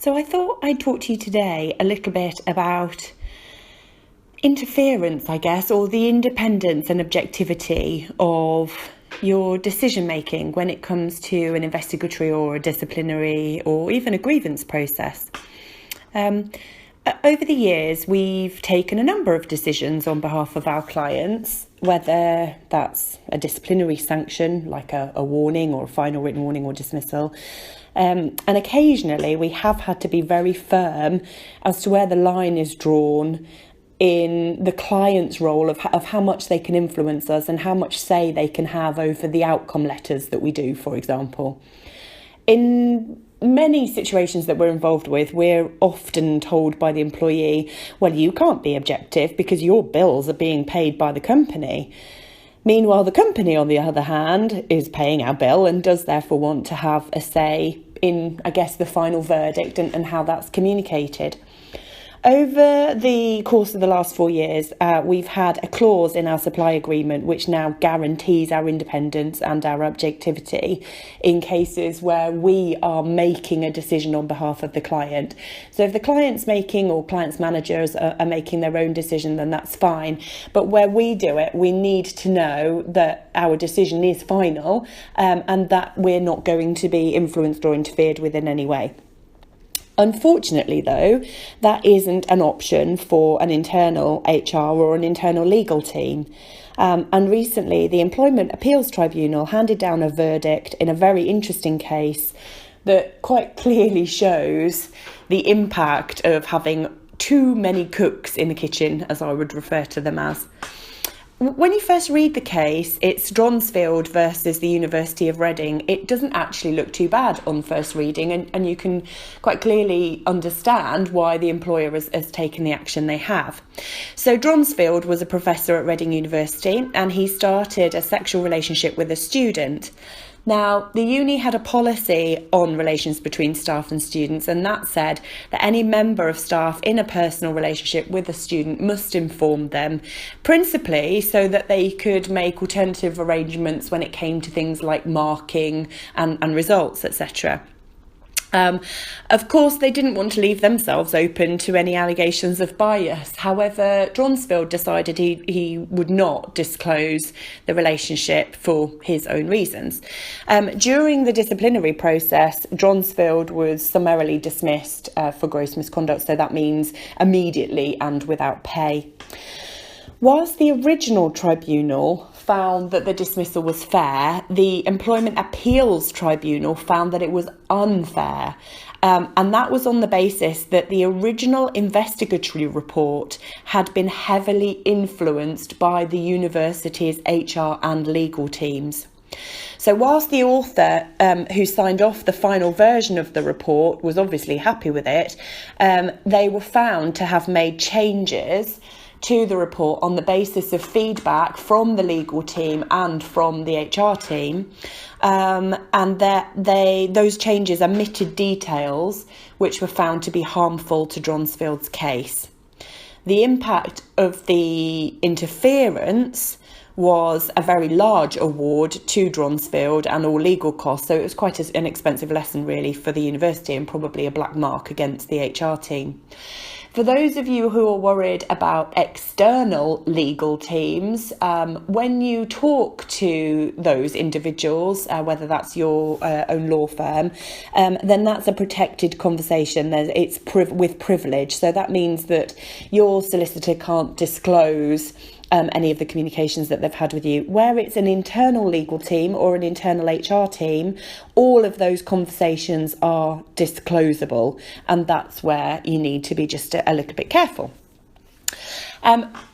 So I thought I'd talk to you today a little bit about interference, I guess, or the independence and objectivity of your decision making when it comes to an investigatory or a disciplinary or even a grievance process. Over the years, we've taken a number of decisions on behalf of our clients, whether that's a disciplinary sanction, like a warning or a final written warning or dismissal. And occasionally we have had to be very firm as to where the line is drawn in the client's role of how much they can influence us and how much say they can have over the outcome letters that we do, for example. In many situations that we're involved with, we're often told by the employee, well, you can't be objective because your bills are being paid by the company. Meanwhile, the company, on the other hand, is paying our bill and does therefore want to have a say in, I guess, the final verdict and how that's communicated. Over the course of the last 4 years, we've had a clause in our supply agreement which now guarantees our independence and our objectivity in cases where we are making a decision on behalf of the client. So if the client's making, or client's managers are making their own decision, then that's fine. But where we do it, we need to know that our decision is final and that we're not going to be influenced or interfered with in any way. Unfortunately, though, that isn't an option for an internal HR or an internal legal team. And recently, the Employment Appeals Tribunal handed down a verdict in a very interesting case that quite clearly shows the impact of having too many cooks in the kitchen, as I would refer to them as. When you first read the case, it's Dronsfield versus the University of Reading. It doesn't actually look too bad on first reading, and you can quite clearly understand why the employer has taken the action they have. So Dronsfield was a professor at Reading University, and he started a sexual relationship with a student. Now, the uni had a policy on relations between staff and students, and that said that any member of staff in a personal relationship with a student must inform them, principally so that they could make alternative arrangements when it came to things like marking and results, etc. Of course, they didn't want to leave themselves open to any allegations of bias. However, Dronsfield decided he would not disclose the relationship for his own reasons. During the disciplinary process, Dronsfield was summarily dismissed for gross misconduct, so that means immediately and without pay. Whilst the original tribunal found that the dismissal was fair, the Employment Appeals Tribunal found that it was unfair. And that was on the basis that the original investigatory report had been heavily influenced by the university's HR and legal teams. So whilst the author who signed off the final version of the report was obviously happy with it, they were found to have made changes to the report on the basis of feedback from the legal team and from the HR team, and that those changes omitted details which were found to be harmful to Dronsfield's case. The impact of the interference was a very large award to Dronsfield and all legal costs, so it was quite an expensive lesson really for the university and probably a black mark against the HR team. For those of you who are worried about external legal teams, when you talk to those individuals, whether that's your own law firm, then that's a protected conversation. It's with privilege. So that means that your solicitor can't disclose any of the communications that they've had with you. Where it's an internal legal team or an internal HR team, all of those conversations are disclosable, and that's where you need to be just a little bit careful.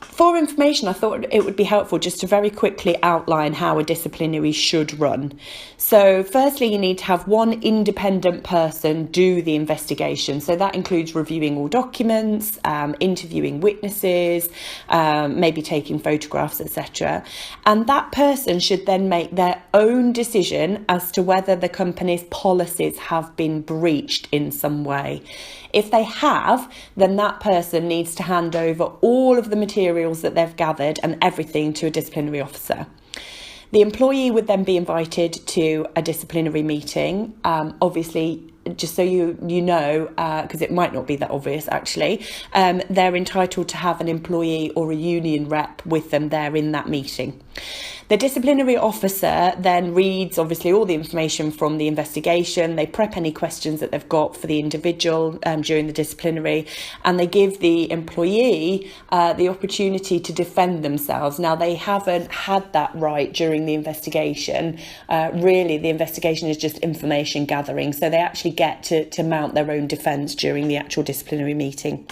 For information, I thought it would be helpful just to very quickly outline how a disciplinary should run. So firstly, you need to have one independent person do the investigation. So that includes reviewing all documents, interviewing witnesses, maybe taking photographs, etc. And that person should then make their own decision as to whether the company's policies have been breached in some way. If they have, then that person needs to hand over all of the materials that they've gathered and everything to a disciplinary officer. The employee would then be invited to a disciplinary meeting. Obviously, just so you know, because it might not be that obvious actually, they're entitled to have an employee or a union rep with them there in that meeting. The disciplinary officer then reads obviously all the information from the investigation. They prep any questions that they've got for the individual during the disciplinary, and they give the employee the opportunity to defend themselves. Now, they haven't had that right during the investigation. Really, the investigation is just information gathering, so they actually get to mount their own defence during the actual disciplinary meeting.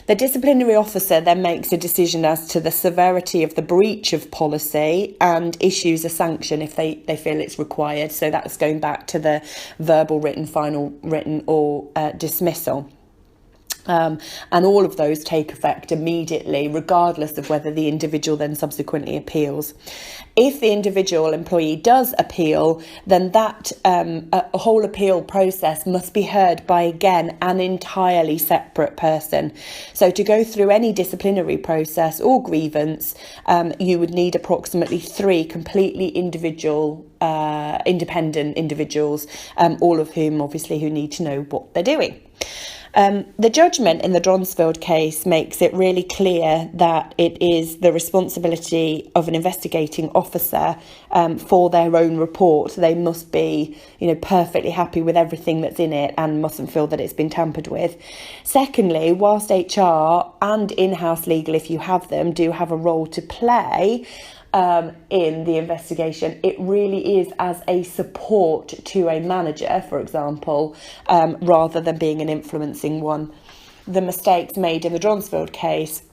The disciplinary officer then makes a decision as to the severity of the breach of policy and issues a sanction if they feel it's required. So that's going back to the verbal, written, final written or dismissal. And all of those take effect immediately, regardless of whether the individual then subsequently appeals. If the individual employee does appeal, then that a whole appeal process must be heard by, again, an entirely separate person. So to go through any disciplinary process or grievance, you would need approximately 3 completely individual, independent individuals, all of whom obviously who need to know what they're doing. The judgment in the Dronsfield case makes it really clear that it is the responsibility of an investigating officer for their own report. They must be, perfectly happy with everything that's in it and mustn't feel that it's been tampered with. Secondly, whilst HR and in-house legal, if you have them, do have a role to play in the investigation, it really is as a support to a manager, for example, rather than being an influencing one. The mistakes made in the Dronsfield case,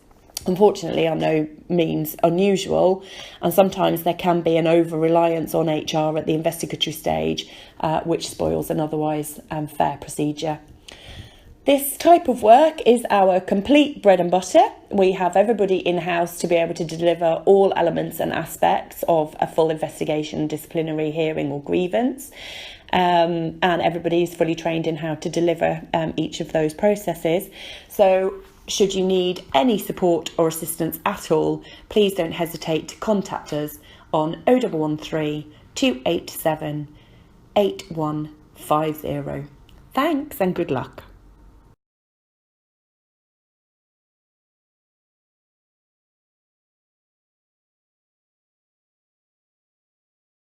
unfortunately, are no means unusual, and sometimes there can be an over-reliance on HR at the investigatory stage, which spoils an otherwise fair procedure. This type of work is our complete bread and butter. We have everybody in-house to be able to deliver all elements and aspects of a full investigation, disciplinary hearing or grievance. And everybody is fully trained in how to deliver each of those processes. So should you need any support or assistance at all, please don't hesitate to contact us on 0113 287 8150. Thanks and good luck.